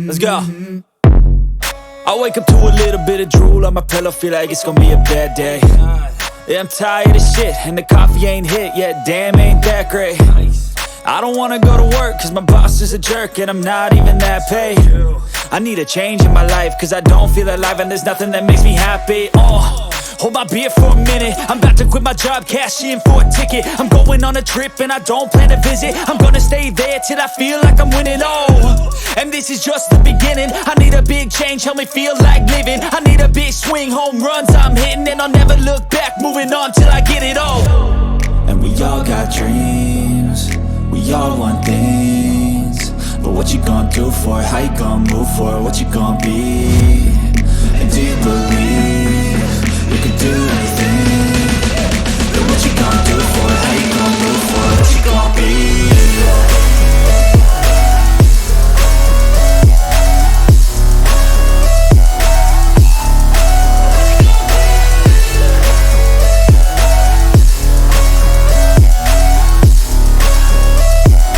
Let's go. I wake up to a little bit of drool on my pillow, feel like it's gonna be a bad day. Yeah, I'm tired of shit, and the coffee ain't hit yet, damn, ain't that great. I don't wanna go to work, cause my boss is a jerk, and I'm not even that paid. I need a change in my life, cause I don't feel alive, and there's nothing that makes me happy. Hold my beer for a minute, I'm about to quit my job, cash in for a ticket. I'm going on a trip and I don't plan to visit. I'm gonna stay there till I feel like I'm winning, and this is just the beginning. I need a big change, help me feel like living. I need a big swing, home runs I'm hitting, and I'll never look back, moving on till I get it all. And we all got dreams, we all want things, but what you gonna do for it? How you gonna move for it? What you gonna be? And do you believe you can do anything? But what you gonna do for it? How you gonna move for it? What you gonna be?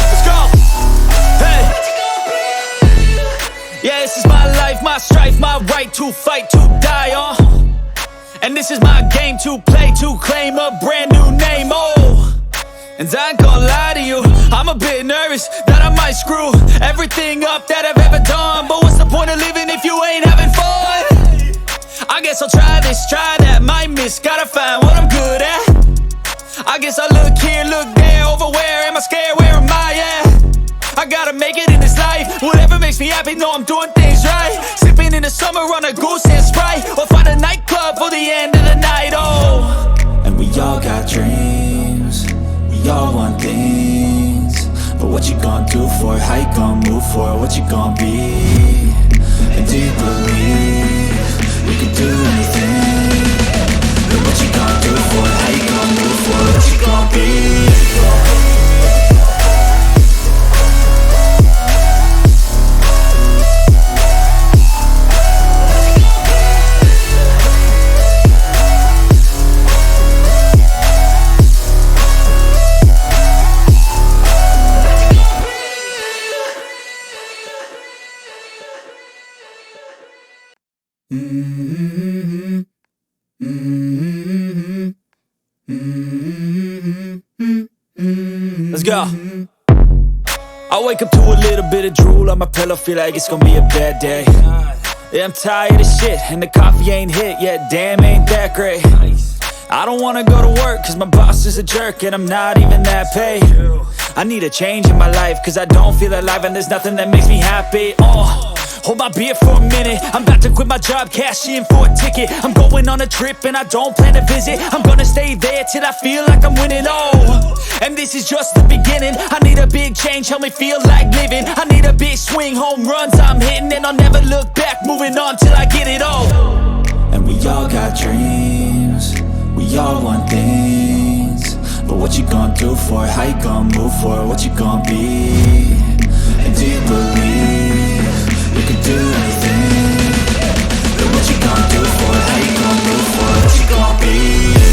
Let's go! Hey! Yeah, this is my life, my strife, my right to fight, to die, and this is my game to play, to claim a brand new name, and I ain't gonna lie to you, I'm a bit nervous that I might screw everything up that I've ever done. But what's the point of living if you ain't having fun? I guess I'll try this, try that, might miss, gotta find what I'm good at. I guess I look here, look there, over where am I scared, where am I at? I gotta make it in this life, whatever makes me happy, know I'm doing things right. Sipping in the summer on a goose and Sprite, or find a nightclub for the end of the night, And we all got dreams, we all want things, but what you gonna do for it? How you gonna move for it? What you gonna be? And do you believe you can do anything? But what you gonna do for it? How you gonna move for it? What you gonna be? Let's go. I wake up to a little bit of drool on my pillow, feel like it's gonna be a bad day. Yeah, I'm tired of shit, and the coffee ain't hit yet, damn, ain't that great. I don't wanna go to work, cause my boss is a jerk, and I'm not even that paid. I need a change in my life, cause I don't feel alive, and there's nothing that makes me happy. Hold my beer for a minute, I'm about to quit my job, cash in for a ticket. I'm going on a trip and I don't plan to visit. I'm gonna stay there till I feel like I'm winning, and this is just the beginning. I need a big change, help me feel like living. I need a big swing, home runs I'm hitting, and I'll never look back, moving on till I get it all. And we all got dreams, we all want things, but what you gonna do for it? How you gonna move for it? What you gonna be? And do you believe you can do anything? But what you gonna do for it? How you gonna move for it? What you gonna be?